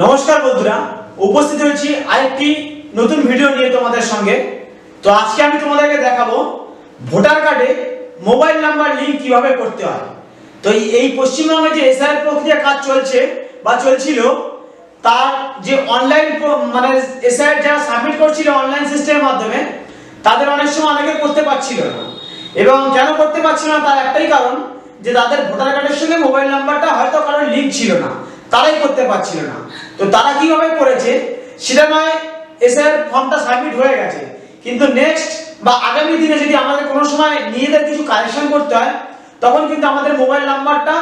নমস্কার বন্ধুরা, উপস্থিত হয়েছি আরেকটি নতুন ভিডিও নিয়ে তোমাদের সঙ্গে। তো আজকে আমি তোমাদেরকে দেখাবো ভোটার কার্ডে মোবাইল নাম্বার লিংক কিভাবে করতে হয়। তো এই পশ্চিমবঙ্গে যে এসআইআর প্রক্রিয়া কাজ চলছে বা চলছিল, তার যে অনলাইন মানে এসআইআর যারা সাবমিট করছিল অনলাইন সিস্টেমের মাধ্যমে, তাদের অনেক সময় অনেকে করতে পারছিল না। এবং কেন করতে পারছিল না তার একটাই কারণ, যে তাদের ভোটার কার্ডের সঙ্গে মোবাইল নাম্বারটা হয়তো কারোর লিংক ছিল না, তারাই করতে পারছিল না। তো তারা কিভাবে করেছে সেটা নয়, এসআইআর ফর্মটা সাবমিট হয়ে গেছে, কিন্তু নেক্সট বা আগামী দিনে যদি আমাদের কোনো সময় নিজেদের কিছু কারেকশন করতে হয়, তখন কিন্তু আমাদের মোবাইল নাম্বারটা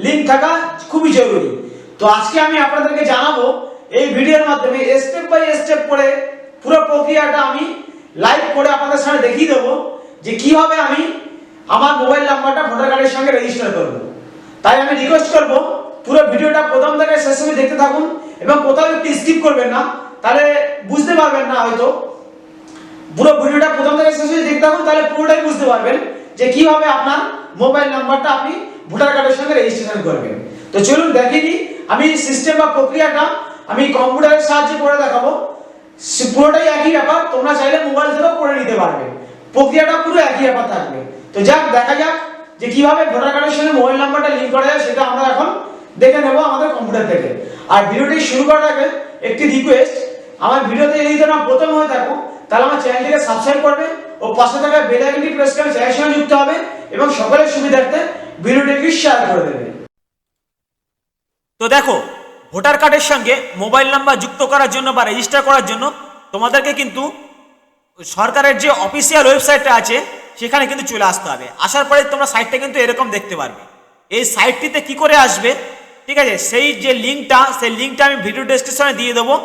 লিংক থাকা খুবই জরুরি। তো আজকে আমি আপনাদেরকে জানাবো এই ভিডিওর মাধ্যমে স্টেপ বাই স্টেপ করে পুরো প্রক্রিয়াটা আমি লাইভ করে আপনাদের সামনে দেখিয়ে দেবো যে কিভাবে আমি আমার মোবাইল নাম্বারটা ভোটার কার্ডের সঙ্গে রেজিস্টার করব। তাই আমি রিকোয়েস্ট করব পুরো ভিডিওটা প্রথম থেকে শেষ অবধি দেখতে থাকুন এবং কোথাও একটু স্কিপ করবেন না, তাহলে বুঝতে পারবেন না। হয়তো পুরো ভিডিওটা প্রথম থেকে শেষ অবধি দেখতে থাকুন, তাহলে পুরোটাই বুঝতে পারবেন যে কিভাবে আপনার মোবাইল নাম্বারটা আপনি ভোটার কার্ডের সঙ্গে রেজিস্ট্রেশন করবেন। তো চলুন দেখিয়ে দিই আমি সিস্টেম বা প্রক্রিয়াটা আমি কম্পিউটারের সাহায্যে করে দেখাবো। পুরোটাই একই ব্যাপার, তোমরা চাইলে মোবাইল থেকেও করে নিতে পারবে, প্রক্রিয়াটা পুরো একই ব্যাপার থাকবে। তো যাক, দেখা যাক যে কিভাবে ভোটার কার্ডের সঙ্গে মোবাইল নাম্বারটা লিংক করা যায়, সেটা আমরা এখন দেখে নেব আমাদের কম্পিউটার থেকে। আর ভিডিওটি শুরু করার আগে একটি রিকোয়েস্ট, আমার ভিডিওতে যদি তোমরা প্রথম হয়ে থাকো তাহলে আমার চ্যানেলটিকে সাবস্ক্রাইব করবে ও পাশে থাকা বেল আইকনটি প্রেস করে চ্যানেলের সঙ্গে যুক্ত হবে এবং সকলের সুবিধার্থে ভিডিওটিকে শেয়ার করে দেবে। তো দেখো, ভোটার কার্ডের সঙ্গে মোবাইল নাম্বার যুক্ত করার জন্য বা রেজিস্টার করার জন্য তোমাদেরকে কিন্তু সরকারের যে অফিসিয়াল ওয়েবসাইটটা আছে সেখানে কিন্তু চলে আসতে হবে। আসার পরে তোমরা সাইটটা কিন্তু এরকম দেখতে পারবে। এই সাইটটিতে কি করে আসবে, ঠিক আছে, সেই যে লিঙ্কটা, সেই লিঙ্কটা আমি ভিডিও ডেসক্রিপশনে দিয়ে দেবো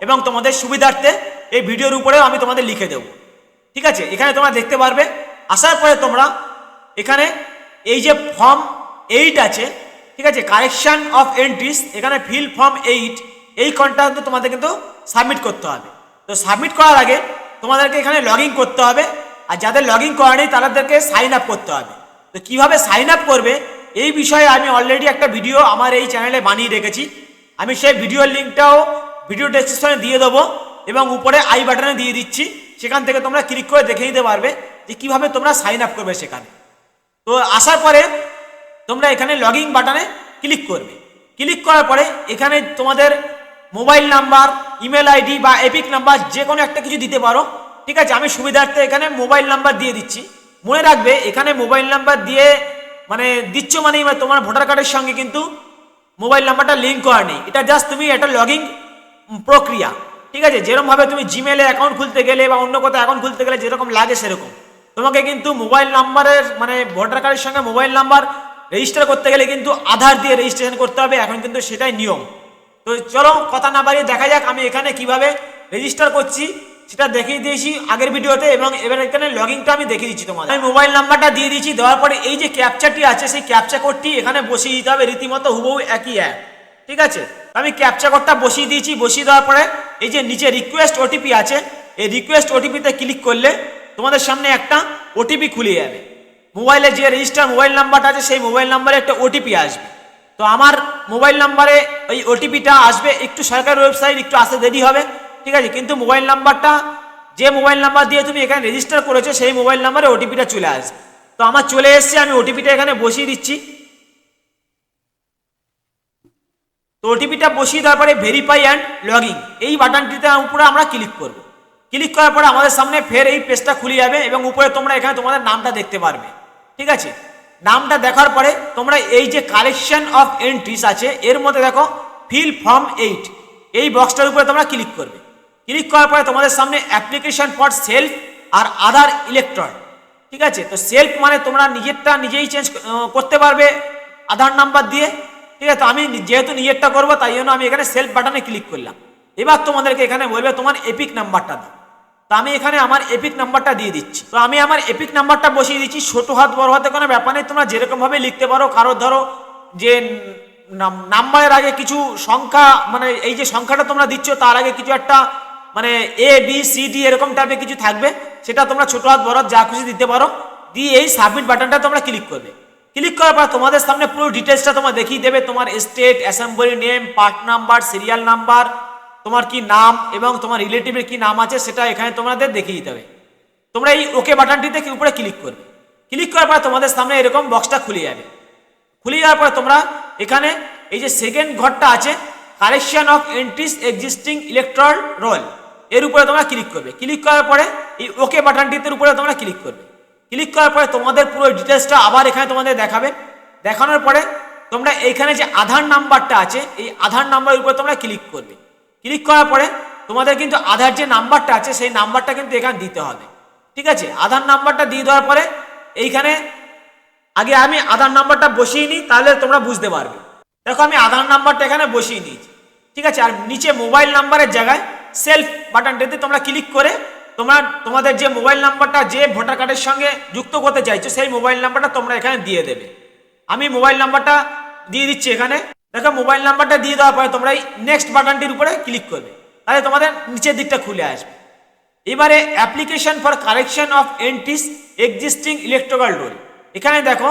এবং তোমাদের সুবিধার্থে এই ভিডিওর উপরেও আমি তোমাদের লিখে দেবো। ঠিক আছে, এখানে তোমরা দেখতে পারবে। আসার পরে তোমরা এখানে এই যে ফর্ম 8 আছে, ঠিক আছে, কারেকশন অফ এন্ট্রিস, এখানে ফিল ফর্ম 8, এই কনটা কিন্তু তোমাদের কিন্তু সাবমিট করতে হবে। তো সাবমিট করার আগে তোমাদেরকে এখানে লগ ইন করতে হবে, আর যাদের লগ ইন করা নেই তাদেরকে সাইন আপ করতে হবে। তো কিভাবে সাইন আপ করবে এই বিষয়ে আমি অলরেডি একটা ভিডিও আমার এই চ্যানেলে বানিয়ে রেখেছি। আমি সেই ভিডিওর লিঙ্কটাও ভিডিও ডেসক্রিপশনে দিয়ে দেবো এবং উপরে আই বাটনে দিয়ে দিচ্ছি, সেখান থেকে তোমরা ক্লিক করে দেখে নিতে পারবে যে কিভাবে তোমরা সাইন আপ করবে সেখানে। তো আসার পরে তোমরা এখানে লগ ইন বাটনে ক্লিক করবে। ক্লিক করার পরে এখানে তোমাদের মোবাইল নাম্বার, ইমেল আইডি বা এপিক নাম্বার যে কোনো একটা কিছু দিতে পারো। ঠিক আছে, আমি সুবিধার্থে এখানে মোবাইল নাম্বার দিয়ে দিচ্ছি। মনে রাখবে এখানে মোবাইল নাম্বার দিয়ে মানে দিচ্ছ মানে তোমার ভোটার কার্ডের সঙ্গে কিন্তু মোবাইল নাম্বারটা লিঙ্ক করা নেই, এটা জাস্ট তুমি একটা লগ ইন প্রক্রিয়া। ঠিক আছে, যেরকমভাবে তুমি জিমেলে অ্যাকাউন্ট খুলতে গেলে বা অন্য কোথাও অ্যাকাউন্ট খুলতে গেলে যেরকম লাগে সেরকম তোমাকে কিন্তু মোবাইল নাম্বারের মানে ভোটার কার্ডের সঙ্গে মোবাইল নাম্বার রেজিস্টার করতে গেলে কিন্তু আধার দিয়ে রেজিস্ট্রেশন করতে হবে, এখন কিন্তু সেটাই নিয়ম। তো চলো কথা না বাড়িয়ে দেখা যাক আমি এখানে কিভাবে রেজিস্টার করছি সেটা দেখিয়ে দিয়েছি আগের ভিডিওতে, এবং এবার এখানে লগইনটা আমি দেখিয়ে দিচ্ছি তোমাদের। আমি মোবাইল নাম্বারটা দিয়ে দিচ্ছি, দেওয়ার পরে এই যে ক্যাপচাটি আছে সেই ক্যাপচা কোডটি এখানে বসিয়ে দিতে হবে, রীতিমতো হুবহু একই এক। ঠিক আছে, আমি ক্যাপচা কোডটা বসিয়ে দিয়েছি। বসিয়ে দেওয়ার পরে এই যে নিচে রিকোয়েস্ট ওটিপি আছে, এই রিকোয়েস্ট ওটিপিতে ক্লিক করলে তোমাদের সামনে একটা ওটিপি খুলে যাবে। মোবাইলে যে রেজিস্টার মোবাইল নাম্বারটা আছে সেই মোবাইল নাম্বারে একটা ওটিপি আসবে। তো আমার মোবাইল নাম্বারে ওই ওটিপিটা আসবে, একটু সরকারি ওয়েবসাইট একটু আসতে দেরি হবে। ঠিক আছে, কিন্তু মোবাইল নাম্বারটা যে মোবাইল নাম্বার দিয়ে তুমি এখানে রেজিস্টার করেছো সেই মোবাইল নাম্বারে ওটিপিটা চলে আসবে। তো আমার চলে এসছে, আমি ওটিপিটা এখানে বসিয়ে দিচ্ছি। তো ওটিপিটা বসিয়ে দেওয়ার পরে ভেরিফাই অ্যান্ড লগ ইন এই বাটনটিতে উপরে আমরা ক্লিক করব। ক্লিক করার পরে আমাদের সামনে ফের এই পেজটা খুলে যাবে এবং উপরে তোমরা এখানে তোমাদের নামটা দেখতে পারবে। ঠিক আছে, নামটা দেখার পরে তোমরা এই যে কালেকশন অফ এন্ট্রিস আছে এর মধ্যে দেখো ফিল ফর্ম 8, এই বক্সটার উপরে তোমরা ক্লিক করবে। ক্লিক করার পরে তোমাদের সামনে অ্যাপ্লিকেশন ফর সেলফ আর আধার ইলেকট্রন। ঠিক আছে, তো সেলফ মানে তোমরা নিজেরটা নিজেই চেঞ্জ করতে পারবে আধার নাম্বার দিয়ে। ঠিক আছে, তো আমি যেহেতু নিজেরটা করবো তাই জন্য আমি এখানে সেলফ বাটনে ক্লিক করলাম। এবার তোমাদেরকে এখানে বলবে তোমার এপিক নাম্বারটা দাও। তো আমি এখানে আমার এপিক নাম্বারটা দিয়ে দিচ্ছি। তো আমি আমার এপিক নাম্বারটা বসিয়ে দিচ্ছি, ছোট হাত বড় হাতে কোনো ব্যাপার নেই, তোমরা যেরকমভাবে লিখতে পারো। কারো ধরো যে নাম্বারের আগে কিছু সংখ্যা মানে এই যে সংখ্যাটা তোমরা দিচ্ছ তার আগে কিছু একটা মানে এ বি সি ডি এরকম টাইপের কিছু থাকবে, সেটা তোমরা ছোট হাত বড় হাত যা খুশি দিতে পারো। দিয়ে এই সাবমিট বাটনটা তোমরা ক্লিক করবে। ক্লিক করার পর তোমাদের সামনে পুরো ডিটেলসটা তোমার দেখিয়ে দেবে, তোমার state, assembly name, part number, serial number, তোমার কি নাম এবং তোমার রিলেটিভের কি নাম আছে সেটা এখানে তোমাদের দেখিয়ে দেবে। তোমরা এই ওকে বাটনটিতে উপরে ক্লিক করবে। ক্লিক করার পর তোমাদের সামনে এরকম বক্সটা খুলে যাবে। খুলে যাওয়ার পরে তোমরা এখানে এই যে সেকেন্ড ঘরটা আছে, correction of entries existing electoral roll, এর উপরে তোমরা ক্লিক করবে। ক্লিক করার পরে এই ওকে বাটনটিতে উপরে তোমরা ক্লিক করবে। ক্লিক করার পরে তোমাদের পুরো ডিটেলসটা আবার এখানে তোমাদের দেখাবে। দেখানোর পরে তোমরা এইখানে যে আধার নাম্বারটা আছে এই আধার নাম্বারের উপরে তোমরা ক্লিক করবে। ক্লিক করার পরে তোমাদের কিন্তু আধার যে নাম্বারটা আছে সেই নাম্বারটা কিন্তু এখানে দিতে হবে, ঠিক আছে। আধার নাম্বারটা দিয়ে দেওয়ার পরে এইখানে আগে আমি আধার নাম্বারটা বসিয়ে নিই, তাহলে তোমরা বুঝতে পারবে। দেখো আমি আধার নাম্বারটা এখানে বসিয়ে নিয়েছি, ঠিক আছে। আর নিচে মোবাইল নাম্বারের জায়গায় সেলফ বাটনটাতে তোমরা ক্লিক করে তোমাদের যে মোবাইল নাম্বারটা যে ভোটার কার্ডের সঙ্গে যুক্ত করতে চাইছো সেই মোবাইল নাম্বারটা তোমরা এখানে দিয়ে দেবে। আমি মোবাইল নাম্বারটা দিয়ে দিচ্ছি এখানে। দেখো মোবাইল নাম্বারটা দিয়ে দেওয়ার পরে তোমরা এই নেক্সট বাটনটির উপরে ক্লিক করবে, তাহলে তোমাদের নিচের দিকটা খুলে আসবে। এবারে application for correction of entries existing electoral roll, এখানে দেখো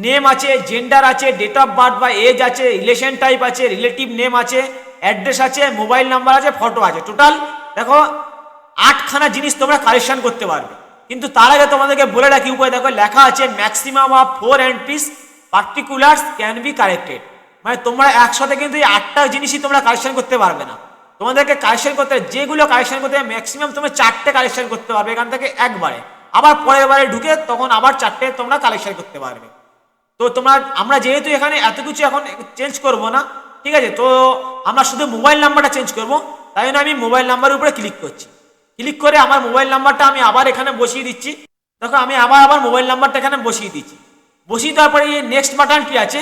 নেম আছে, জেন্ডার আছে, ডেট অফ বার্থ বা এজ আছে, রিলেশন টাইপ আছে, রিলেটিভ নেম আছে, অ্যাড্রেস আছে, মোবাইল নাম্বার আছে, ফটো আছে। টোটাল দেখো 8খানা জিনিস তোমরা কারেকশন করতে পারবে। কিন্তু তার আগে তোমাদেরকে বলে রাখি, উপরে দেখো লেখা আছে maximum of 4 entries particulars can be corrected, মানে তোমরা একসাথে কিন্তু এই 8টা জিনিসই তোমরা কারেকশন করতে পারবে না। তোমাদেরকে কারেকশন করতে, যেগুলো কারেকশন করতে ম্যাক্সিমাম তোমরা 4টে কারেকশন করতে পারবে এখান থেকে একবারে, আবার পরের বারে ঢুকে তখন আবার 4টে তোমরা কালেকশন করতে পারবে। তো আমরা যেহেতু এখানে এত কিছু এখন চেঞ্জ করব না, ঠিক আছে, তো আমরা শুধু মোবাইল নাম্বারটা চেঞ্জ করব। তাই জন্য আমি মোবাইল নাম্বারের উপরে ক্লিক করছি। ক্লিক করে আমার মোবাইল নাম্বারটা আমি আবার এখানে বসিয়ে দিচ্ছি। দেখো আমি আবার মোবাইল নাম্বারটা এখানে বসিয়ে দিচ্ছি। বসিয়ে দেওয়ার পরে এই নেক্সট বাটনটি আছে,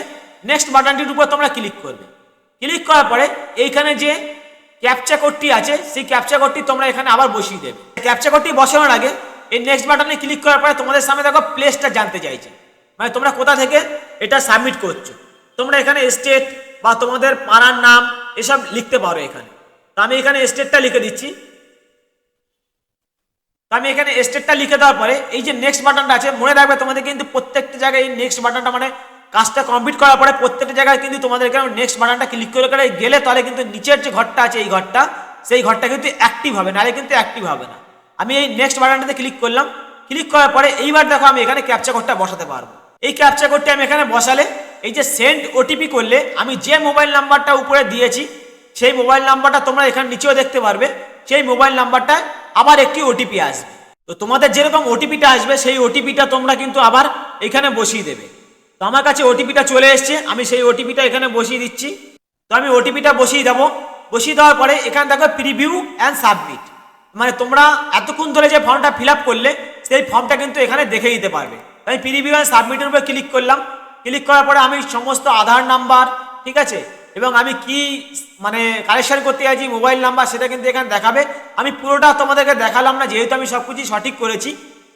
নেক্সট বাটনটির উপর তোমরা ক্লিক করবে। ক্লিক করার পরে এইখানে যে ক্যাপচা কোডটি আছে সেই ক্যাপচা কোডটি তোমরা এখানে আবার বসিয়ে দেবে। ক্যাপচা কোডটি বসানোর আগে এই নেক্সট বাটনে ক্লিক করার পরে তোমাদের সামনে দেখো প্লেসটা জানতে চাইছে, মানে তোমরা কোথা থেকে এটা সাবমিট করছো। তোমরা এখানে স্টেট বা তোমাদের পাড়ার নাম এসব লিখতে পারো এখানে। তো আমি এখানে স্টেটটা লিখে দিচ্ছি। তো আমি এখানে স্টেটটা লিখে দেওয়ার পরে এই যে নেক্সট বাটনটা আছে, মনে রাখবে তোমাদের কিন্তু প্রত্যেকটা জায়গায় এই নেক্সট বাটনটা, মানে কাজটা কমপ্লিট করার পরে প্রত্যেকটা জায়গায় কিন্তু তোমাদের এখানে নেক্সট বাটনটা ক্লিক করে গেলে তাহলে কিন্তু নিচের যে ঘরটা আছে এই ঘরটা, সেই ঘরটা কিন্তু অ্যাক্টিভ হবে, নাহলে কিন্তু অ্যাক্টিভ হবে না। আমি এই নেক্সট বাটনটাতে ক্লিক করলাম। ক্লিক করার পরে এইবার দেখো আমি এখানে ক্যাপচা কোডটা বসাতে পারবো। এই ক্যাপচা কোডটা আমি এখানে বসালে এই যে সেন্ড ওটিপি করলে আমি যে মোবাইল নাম্বারটা উপরে দিয়েছি সেই মোবাইল নাম্বারটা তোমরা এখানে নিচেও দেখতে পারবে। সেই মোবাইল নাম্বারটা আবার একটি ওটিপি আসবে। তো তোমাদের যেরকম ওটিপিটা আসবে সেই ওটিপিটা তোমরা কিন্তু আবার এখানে বসিয়ে দেবে। তো আমার কাছে ওটিপিটা চলে এসছে, আমি সেই ওটিপিটা এখানে বসিয়ে দিচ্ছি। তো আমি ওটিপিটা বসিয়ে দেবো। বসিয়ে দেওয়ার পরে এখানে দেখো প্রিভিউ অ্যান্ড সাবমিট, মানে তোমরা এতক্ষণ ধরে যে ফর্মটা ফিল আপ করলে সেই ফর্মটা কিন্তু এখানে দেখে দিতে পারবে। আমি প্রিভিউ অ্যান্ড সাবমিটের উপরে ক্লিক করলাম। ক্লিক করার পরে আমি সমস্ত আধার নাম্বার, ঠিক আছে, এবং আমি কি মানে কালেকশন করতে চাইছি মোবাইল নাম্বার সেটা কিন্তু এখানে দেখাবে। আমি পুরোটা তোমাদেরকে দেখালাম না, যেহেতু আমি সব কিছু সঠিক করেছি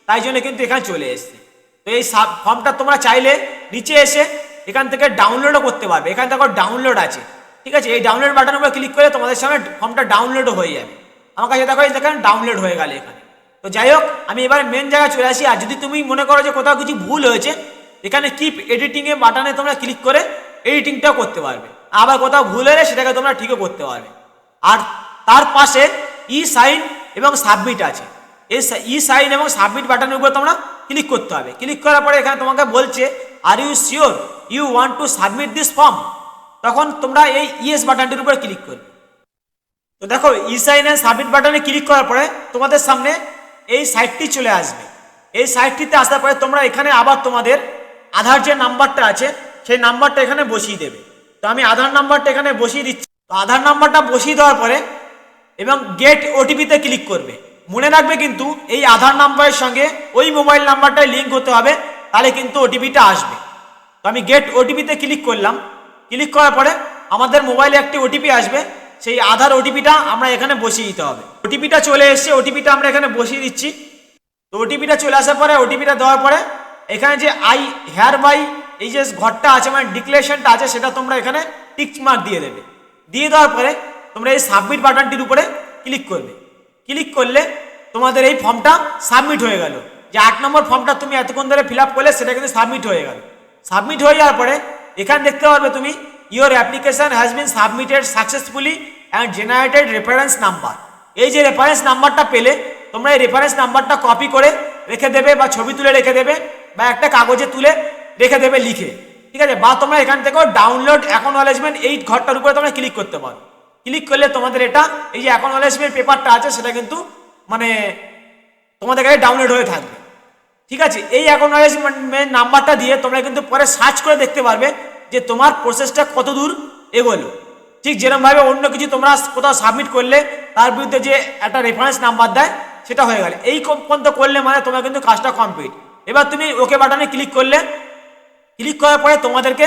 তাই জন্য কিন্তু এখানে চলে এসছে। তো এই ফর্মটা তোমরা চাইলে নিচে এসে এখান থেকে ডাউনলোডও করতে পারবে। এখানে দেখো ডাউনলোড আছে, ঠিক আছে। এই ডাউনলোড বাটনের উপরে ক্লিক করে তোমাদের সামনে ফর্মটা ডাউনলোডও হয়ে যাবে। আমার কাছে দেখো এই দেখেন ডাউনলোড হয়ে গেল এখানে। তো যাই হোক আমি এবার মেন জায়গায় চলে আসি। আর যদি তুমি মনে করো যে কোথাও কিছু ভুল হয়েছে, এখানে কিপ এডিটিংয়ে বাটনে তোমরা ক্লিক করে এডিটিংটাও করতে পারবে। আবার কোথাও ভুল হলে সেটাকে তোমরা ঠিকও করতে পারবে। আর তার পাশে ই সাইন এবং সাবমিট আছে। এই ই সাইন এবং সাবমিট বাটনের উপর তোমরা ক্লিক করতে হবে। ক্লিক করার পরে এখানে তোমাকে বলছে are you sure you want to submit this form, তখন তোমরা এই ইয়েস বাটনটির উপর ক্লিক করবে। তো দেখো ই সাইন এন্ড সাবমিট বাটনে ক্লিক করার পরে তোমাদের সামনে এই সাইটটি চলে আসবে। এই সাইটটিতে আসার পরে তোমরা এখানে আবার তোমাদের আধার যে নাম্বারটা আছে সেই নাম্বারটা এখানে বসিয়ে দেবে। তো আমি আধার নাম্বারটা এখানে বসিয়ে দিচ্ছি। তো আধার নাম্বারটা বসিয়ে দেওয়ার পরে এবং গেট ওটিপিতে ক্লিক করবে। মনে রাখবে কিন্তু এই আধার নাম্বারের সঙ্গে ওই মোবাইল নাম্বারটাই লিঙ্ক হতে হবে, তাহলে কিন্তু ওটিপিটা আসবে। তো আমি গেট ওটিপিতে ক্লিক করলাম। ক্লিক করার পরে আমাদের মোবাইলে একটি ওটিপি আসবে, সেই আধার ওটিপিটা আমরা এখানে বসিয়ে দিতে হবে। ওটিপিটা চলে এসছে, ওটিপিটা আমরা এখানে বসিয়ে দিচ্ছি। তো ওটিপিটা চলে আসার পরে ওটিপিটা দেওয়ার পরে এখানে যে আই হেয়ার বাই এই যে ঘরটা আছে মানে ডিক্লারেশনটা আছে সেটা তোমরা এখানে টিক মার্ক দিয়ে দেবে। দিয়ে দেওয়ার পরে তোমরা এই সাবমিট বাটনটির উপরে ক্লিক করবে। ক্লিক করলে তোমাদের এই ফর্মটা সাবমিট হয়ে গেল। যে 8 নম্বর ফর্মটা তুমি এতক্ষণ ধরে ফিল আপ করলে সেটা কিন্তু সাবমিট হয়ে গেল। সাবমিট হয়ে যাওয়ার পরে এখানে দেখতে পারবে তুমি your application has been submitted successfully and generated reference number. এই যে রেফারেন্স নাম্বারটা পেলে তোমরা এই রেফারেন্স নাম্বারটা কপি করে রেখে দেবে বা ছবি তুলে রেখে দেবে বা একটা কাগজে তুলে রেখে দেবে লিখে, ঠিক আছে? বা তোমরা এখান থেকেও ডাউনলোড অ্যাকনলেজমেন্ট এই ঘরটার উপরে তোমরা ক্লিক করতে পারো। ক্লিক করলে তোমাদের এটা এই যে অ্যাকনলেজমেন্ট পেপারটা আছে সেটা কিন্তু মানে তোমাদের কাছে ডাউনলোড হয়ে থাকবে, ঠিক আছে? এই অ্যাকনলেজমেন্ট নাম্বারটা দিয়ে তোমরা কিন্তু পরে সার্চ করে দেখতে পারবে যে তোমার প্রসেসটা কত দূর এগোলো। ঠিক যেরকমভাবে অন্য কিছু তোমরা কোথাও সাবমিট করলে তার বিরুদ্ধে যে একটা রেফারেন্স নাম্বার দেয় সেটা হয়ে গেল, এই পর্যন্ত করলে মানে তোমার কিন্তু কাজটা কমপ্লিট। এবার তুমি ওকে বাটনে ক্লিক করলে, ক্লিক করার পরে তোমাদেরকে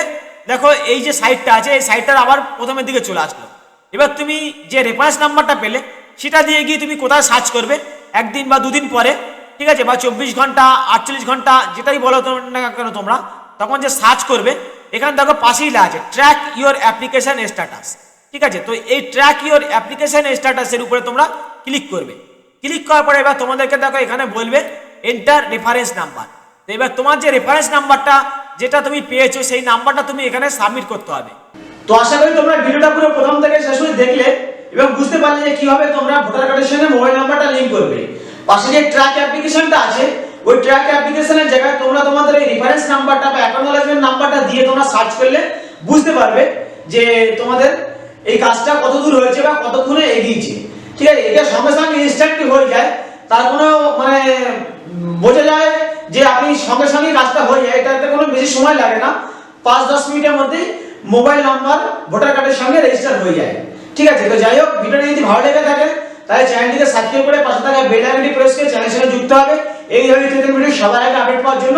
দেখো এই যে সাইটটা আছে এই সাইটটার আবার প্রথমের দিকে চলে আসলো। এবার তুমি যে রেফারেন্স নাম্বারটা পেলে সেটা দিয়ে গিয়ে তুমি কোথায় সার্চ করবে একদিন বা দুদিন পরে, ঠিক আছে? বা 24 ঘন্টা 48 ঘন্টা যেটাই বলো না কেন তোমরা, তখন যে সার্চ করবে এখানে দেখো পাশেই লেখা আছে ট্র্যাক ইওর অ্যাপ্লিকেশন স্ট্যাটাস, ঠিক আছে? তো এই ট্র্যাক ইওর অ্যাপ্লিকেশন স্ট্যাটাসের উপরে তোমরা ক্লিক করবে। ক্লিক করার পরে এবার তোমাদেরকে দেখো এখানে বলবে এন্টার রেফারেন্স নাম্বার। তো এবার তোমার যে রেফারেন্স নাম্বারটা যেটা তুমি পেয়েছো সেই নাম্বারটা তুমি এখানে সাবমিট করতে হবে। তো আশা করি তোমরা ভিডিওটা পুরো প্রথম থেকে শেষ পর্যন্ত দেখলে এবং বুঝতে পারলে যে কিভাবে তোমরা ভোটার কার্ডের সঙ্গে মোবাইল নাম্বারটা লিংক করবে। পাশে যে ট্র্যাক অ্যাপ্লিকেশনটা আছে ওই ট্র্যাক অ্যাপ্লিকেশনের জায়গায় তোমরা তোমাদের এই রেফারেন্স নাম্বারটা বা অ্যাকনলেজমেন্ট নাম্বারটা দিয়ে তোমরা সার্চ করলে বুঝতে পারবে যে তোমাদের এই কাজটা কত দূর হয়েছে বা কতক্ষণে এগিয়েছে, ঠিক আছে? এটা সঙ্গে সঙ্গে ইনস্ট্যান্টলি হয়ে যায়, তার কোনো মানে বোঝা যায় যে আপনি সঙ্গে সঙ্গে কাজটা হয়ে যায়, এটাতে কোনো বেশি সময় লাগে না, 5-10 মিনিটের মধ্যেই মোবাইল নাম্বার ভোটার কার্ডের সঙ্গে রেজিস্টার হয়ে যায়, ঠিক আছে? তো যাই হোক, ভিডিওটা যদি ভালো লেগে থাকে তাহলে চ্যানেলটিকে সাবস্ক্রাইব করে পাশে থাকা বেল আইকনটি প্রেস করে চ্যানেলের সঙ্গে যুক্ত হবে। এই ধরনের ভিডিও সবার আগে আপডেট পাওয়ার জন্য।